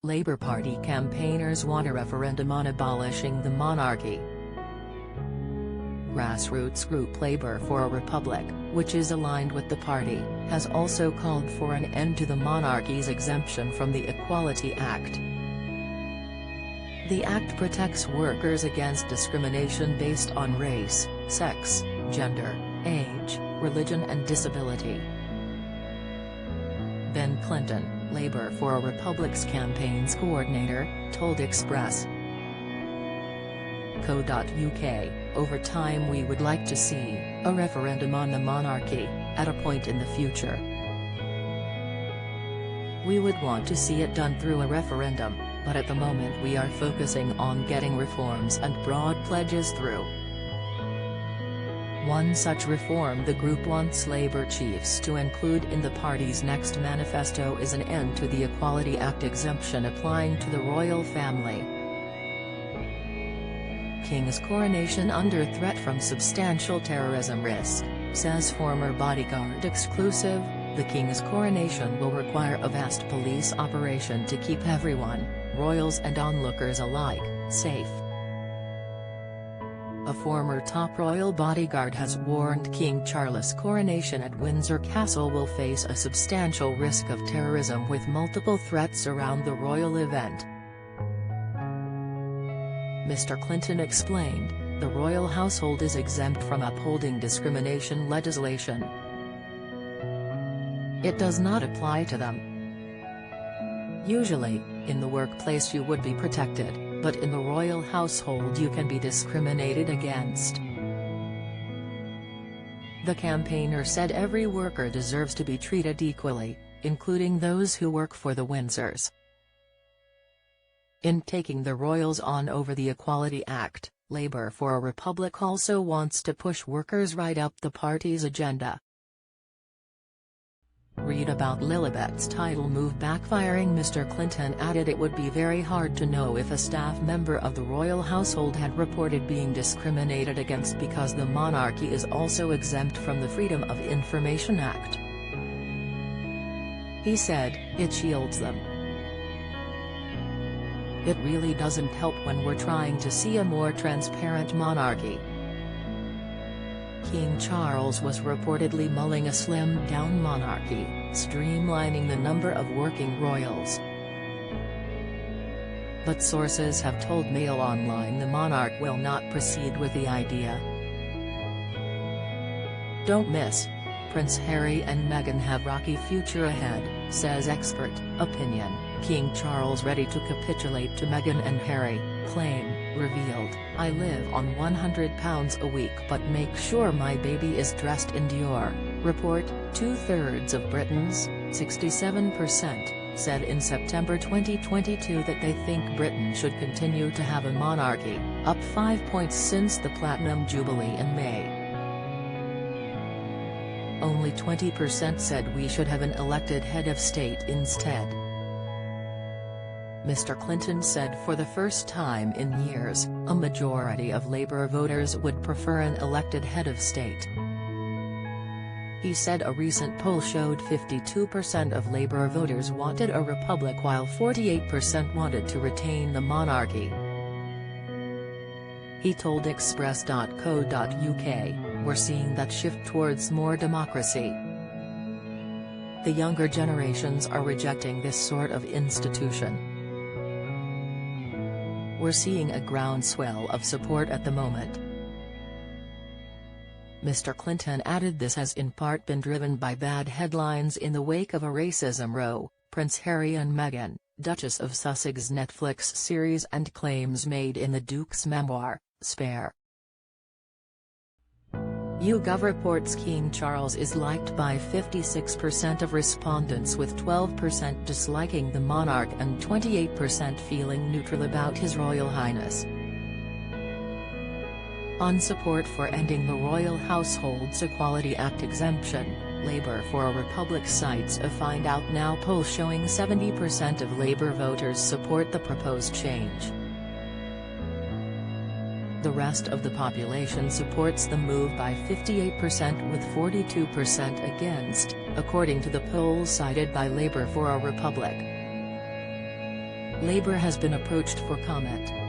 Labour Party campaigners want a referendum on abolishing the monarchy. Grassroots group Labour for a Republic, which is aligned with the party, has also called for an end to the monarchy's exemption from the Equality Act. The act protects workers against discrimination based on race, sex, gender, age, religion and disability. Ben Clinton, Labour for a Republic's campaigns coordinator, told Express.co.uk, "Over time we would like to see a referendum on the monarchy, at a point in the future. We would want to see it done through a referendum, but at the moment we are focusing on getting reforms and broad pledges through." One such reform the group wants Labour chiefs to include in the party's next manifesto is an end to the Equality Act exemption applying to the royal family. King's coronation under threat from substantial terrorism risk, says former bodyguard exclusive. The King's coronation will require a vast police operation to keep everyone, royals and onlookers alike, safe. A former top royal bodyguard has warned King Charles' coronation at Windsor Castle will face a substantial risk of terrorism with multiple threats around the royal event. Mr. Clinton explained, "The royal household is exempt from upholding discrimination legislation. It does not apply to them. Usually, in the workplace you would be protected, but in the royal household you can be discriminated against." The campaigner said every worker deserves to be treated equally, including those who work for the Windsors. In taking the royals on over the Equality Act, Labour for a Republic also wants to push workers right up the party's agenda. Read about Lilibet's title move backfiring. Mr. Clinton added it would be very hard to know if a staff member of the royal household had reported being discriminated against because the monarchy is also exempt from the Freedom of Information Act. He said, "It shields them. It really doesn't help when we're trying to see a more transparent monarchy." King Charles was reportedly mulling a slimmed-down monarchy, streamlining the number of working royals. But sources have told Mail Online the monarch will not proceed with the idea. Don't miss. Prince Harry and Meghan have rocky future ahead, says expert opinion. King Charles ready to capitulate to Meghan and Harry, claim, revealed, "I live on £100 a week but make sure my baby is dressed in Dior." Report, 2/3 of Britons, 67%, said in September 2022 that they think Britain should continue to have a monarchy, up 5 points since the Platinum Jubilee in May. Only 20% said we should have an elected head of state instead. Mr. Clinton said for the first time in years, a majority of Labour voters would prefer an elected head of state. He said a recent poll showed 52% of Labour voters wanted a republic while 48% wanted to retain the monarchy. He told Express.co.uk, "We're seeing that shift towards more democracy. The younger generations are rejecting this sort of institution. We're seeing a groundswell of support at the moment." Mr. Clinton added this has in part been driven by bad headlines in the wake of a racism row, Prince Harry and Meghan, Duchess of Sussex Netflix series and claims made in the Duke's memoir, Spare. YouGov reports King Charles is liked by 56% of respondents with 12% disliking the monarch and 28% feeling neutral about His Royal Highness. On support for ending the royal household's Equality Act exemption, Labour for a Republic cites a Find Out Now poll showing 70% of Labour voters support the proposed change. The rest of the population supports the move by 58% with 42% against, according to the poll cited by Labour for a Republic. Labour has been approached for comment.